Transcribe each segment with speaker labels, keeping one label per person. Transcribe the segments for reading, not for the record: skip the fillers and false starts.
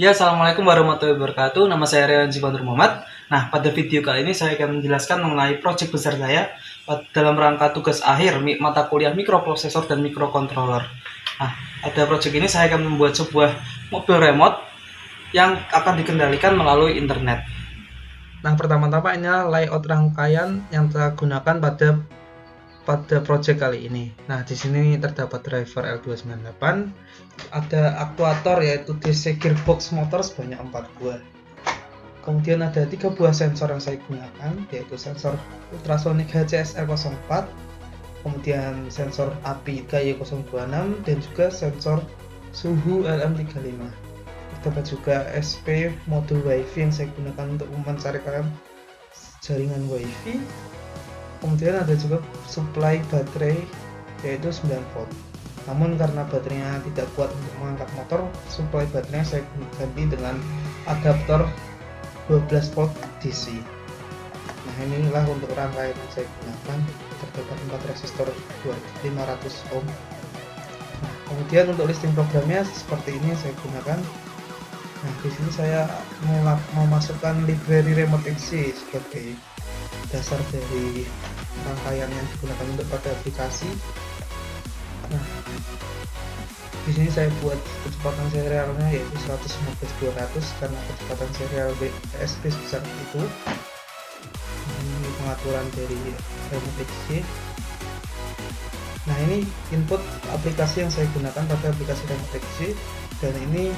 Speaker 1: Ya, assalamualaikum warahmatullahi wabarakatuh. Nama saya Rian Zibanur Muhammad. Nah, pada video kali ini saya akan menjelaskan mengenai proyek besar saya dalam rangka tugas akhir mata kuliah mikroprosesor dan mikrokontroler. Nah, pada proyek ini saya akan membuat sebuah mobil remote yang akan dikendalikan melalui internet. Nah, pertama-tama ini adalah layout rangkaian yang saya gunakan pada proyek kali ini. Nah, di sini terdapat driver L298, ada aktuator yaitu DC gearbox motor sebanyak 4 buah. Kemudian ada 3 buah sensor yang saya gunakan, yaitu sensor ultrasonic HCSR04, kemudian sensor api KY026, dan juga sensor suhu LM35. Terdapat juga SP modul WiFi yang saya gunakan untuk memancarkan jaringan WiFi. Kemudian ada juga supply baterai yaitu 9 volt. Namun karena baterainya tidak kuat untuk mengangkat motor, supply baterainya saya ganti dengan adaptor 12 volt DC. Nah, inilah untuk rangkaian yang saya gunakan. Terdapat 4 resistor 500 ohm. Nah, kemudian untuk listing programnya seperti ini yang saya gunakan. Nah, di sini saya memasukkan library remote exe sebagai dasar dari rangkaian yang digunakan untuk pada aplikasi. Nah, di sini saya buat kecepatan serialnya yaitu 115/200 karena kecepatan serial BSP sebesar itu. Ini pengaturan dari remote exe. Nah, ini input aplikasi yang saya gunakan pada aplikasi remote exe, dan ini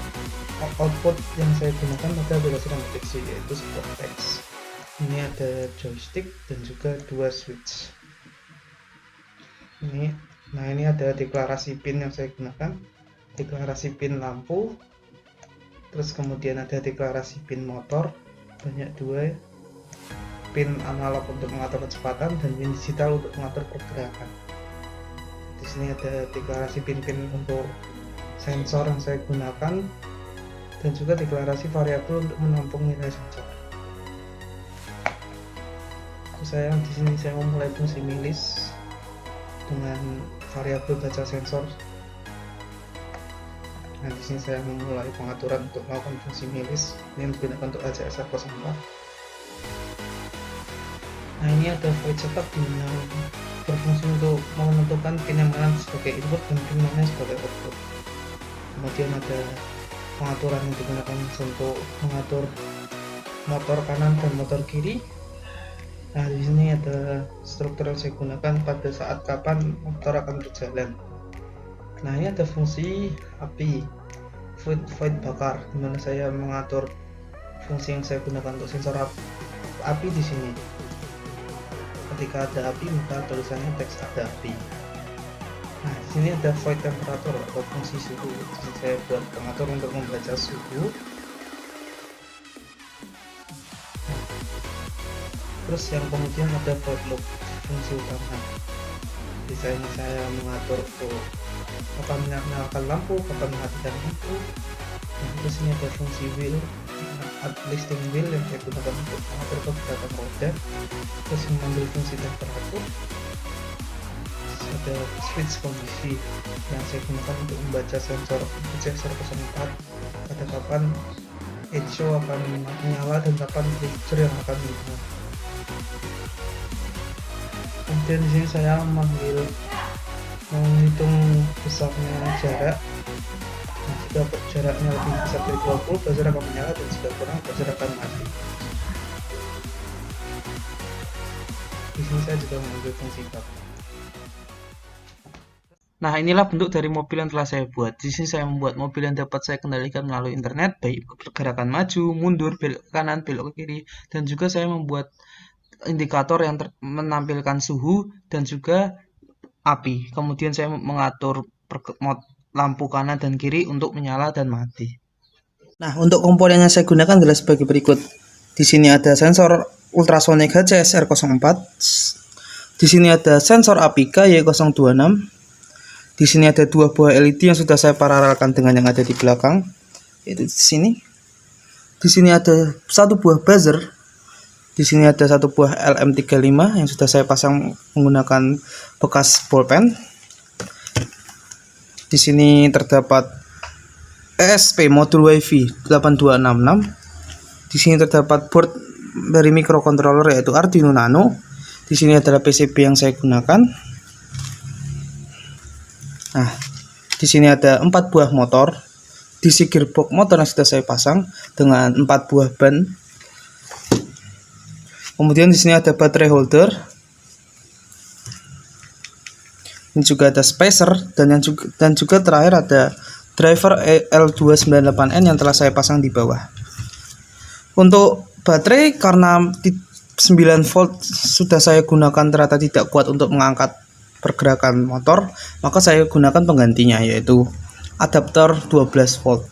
Speaker 1: output yang saya gunakan pada aplikasi remote exe yaitu sebuah teks. Ini ada joystick dan juga 2 switch. Nah, ini ada deklarasi pin yang saya gunakan, deklarasi pin lampu, terus kemudian ada deklarasi pin motor, banyak 2, pin analog untuk mengatur kecepatan dan pin digital untuk mengatur pergerakan. Di sini ada deklarasi pin-pin untuk sensor yang saya gunakan dan juga deklarasi variabel untuk menampung nilai sensor. Di sini saya memulai fungsi milis dengan variabel baca sensor. Nah, di sini saya memulai pengaturan untuk melakukan fungsi milis. Ini digunakan untuk HCSR04. Nah, ini ada void setup yang berfungsi untuk menentukan pin yang mana sebagai input dan pin mana sebagai output. Kemudian ada pengaturan yang digunakan untuk mengatur motor kanan dan motor kiri. Nah, di sini ada struktur yang saya gunakan pada saat kapan motor akan berjalan. Nah, ini ada fungsi api void bakar, di mana saya mengatur fungsi yang saya gunakan untuk sensor api di sini. Ketika ada api, maka tulisannya teks ada api. Nah, di sini ada void temperatur atau fungsi suhu. Jadi saya buat pengatur untuk membaca suhu. Terus yang kemudian ada void loop, fungsi utama. Di sini saya mengatur untuk kapan menyalakan lampu, kapan mematikan lampu. Nah, terus ini ada fungsi wheel, listing wheel yang saya gunakan untuk mengatur pergerakan roda. Terus mengambil fungsi temperatur. Terus ada switch kondisi yang saya gunakan untuk membaca sensor HCSR04 pada kapan echo akan menyala dan kapan trigger yang akan menyala. Kemudian di sini saya menghitung besarnya jarak. Nah, jika jaraknya lebih besar dari 20, buzzer akan menyala, dan jika kurang, buzzer akan mati. Di sini saya juga mengambil fungsi bug. Nah, inilah bentuk dari mobil yang telah saya buat. Di sini saya membuat mobil yang dapat saya kendalikan melalui internet, baik pergerakan maju, mundur, belok ke kanan, belok ke kiri, dan juga saya membuat indikator yang menampilkan suhu dan juga api. Kemudian saya mengatur lampu kanan dan kiri untuk menyala dan mati. Nah, untuk komponen yang saya gunakan adalah sebagai berikut. Di sini ada sensor ultrasonic HCSR04. Di sini ada sensor api KY026. Di sini ada 2 buah LED yang sudah saya paralelkan dengan yang ada di belakang. Yaitu di sini. Di sini ada 1 buah buzzer. Di sini ada 1 buah LM35 yang sudah saya pasang menggunakan bekas bolpen. Di sini terdapat ESP modul WiFi 8266. Di sini terdapat board dari microcontroller yaitu Arduino Nano. Di sini adalah PCB yang saya gunakan. Nah, di sini ada 4 buah motor. DC gearbox motor yang sudah saya pasang dengan 4 buah ban. Kemudian di sini ada baterai holder. Ini juga ada spacer dan juga terakhir ada driver L298N yang telah saya pasang di bawah. Untuk baterai, karena 9 volt sudah saya gunakan ternyata tidak kuat untuk mengangkat pergerakan motor, maka saya gunakan penggantinya yaitu adaptor 12 volt.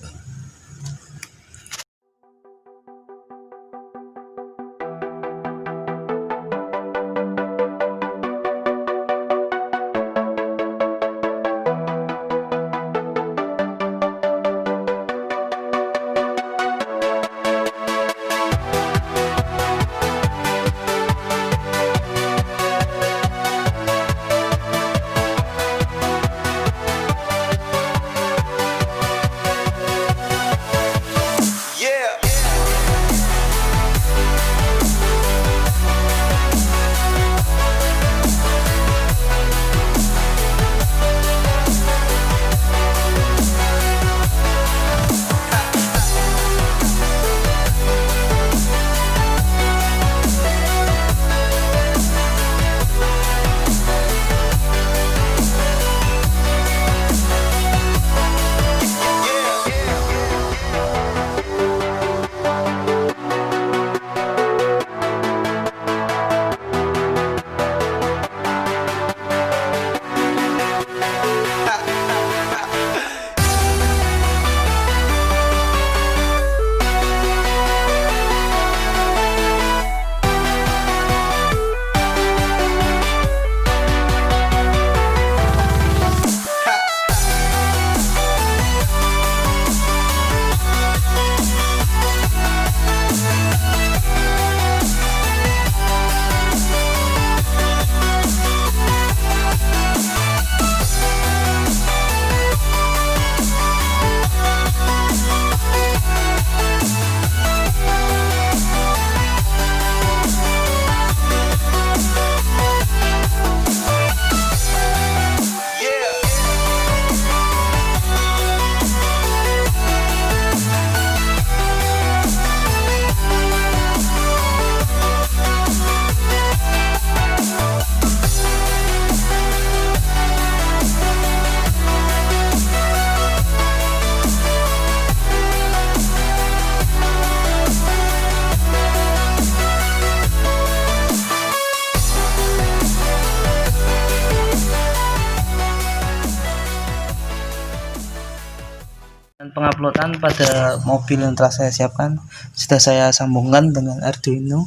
Speaker 1: Penguploadan pada mobil yang telah saya siapkan sudah saya sambungkan dengan Arduino.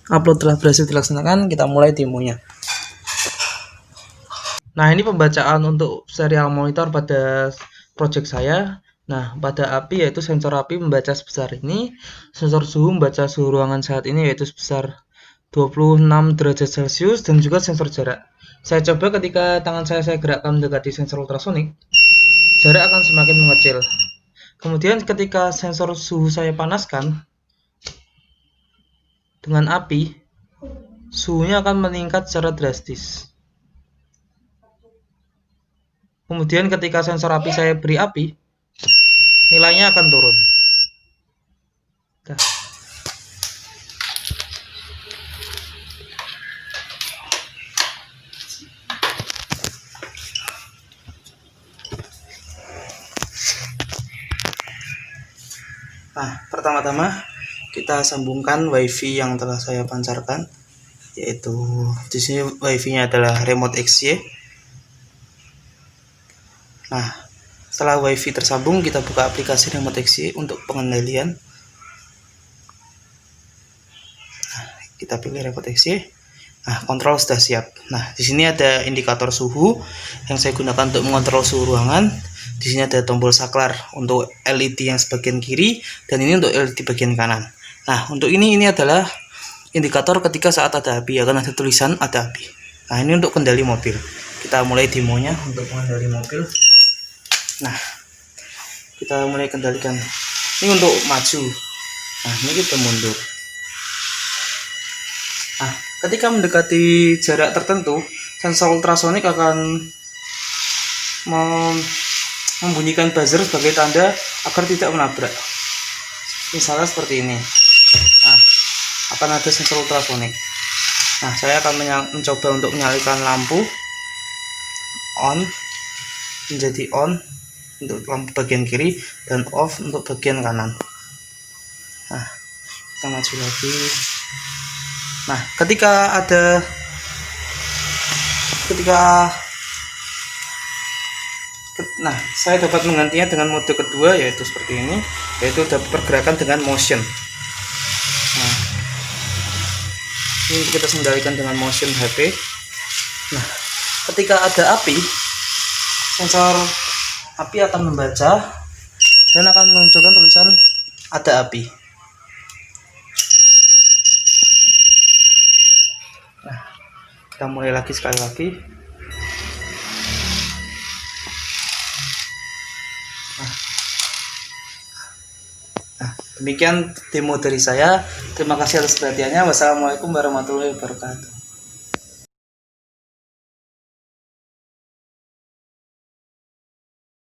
Speaker 1: Upload telah berhasil dilaksanakan, kita mulai demonya. Nah, ini pembacaan untuk serial monitor pada project saya. Nah, pada API yaitu sensor API membaca sebesar ini, sensor suhu membaca suhu ruangan saat ini yaitu sebesar 26 derajat Celcius, dan juga sensor jarak. Saya coba ketika tangan saya gerakkan mendekati sensor ultrasonik, jarak akan semakin mengecil. Kemudian ketika sensor suhu saya panaskan dengan api, suhunya akan meningkat secara drastis. Kemudian ketika sensor api saya beri api, nilainya akan turun. Nah, pertama-tama kita sambungkan WiFi yang telah saya pancarkan, yaitu di sini WiFi-nya adalah remote XY. Nah, setelah WiFi tersambung, kita buka aplikasi remote XY untuk pengendalian. Nah, kita pilih remote XY. Nah, kontrol sudah siap. Nah, di sini ada indikator suhu yang saya gunakan untuk mengontrol suhu ruangan. Di sini ada tombol saklar untuk LED yang sebagian kiri dan ini untuk LED bagian kanan. Nah, untuk ini adalah indikator ketika saat ada api, akan ada tulisan ada api. Nah, ini untuk kendali mobil. Kita mulai demonya untuk mengendali mobil. Nah, kita mulai kendalikan. Ini untuk maju. Nah, ini kita mundur. Nah, ketika mendekati jarak tertentu, sensor ultrasonik akan membunyikan buzzer sebagai tanda agar tidak menabrak. Misalnya seperti ini. Nah, akan ada sensor ultrasonik. Nah, saya akan mencoba untuk menyalakan lampu on menjadi on untuk lampu bagian kiri dan off untuk bagian kanan. Nah, kita maju lagi. Nah, saya dapat menggantinya dengan mode kedua, yaitu seperti ini, yaitu dapat pergerakan dengan motion. Nah, ini kita kendalikan dengan motion HP. Nah, ketika ada api, sensor api akan membaca dan akan menunjukkan tulisan ada api. Nah, kita mulai lagi sekali lagi. Nah, demikian demo dari saya. Terima kasih atas perhatiannya. Wassalamualaikum warahmatullahi wabarakatuh.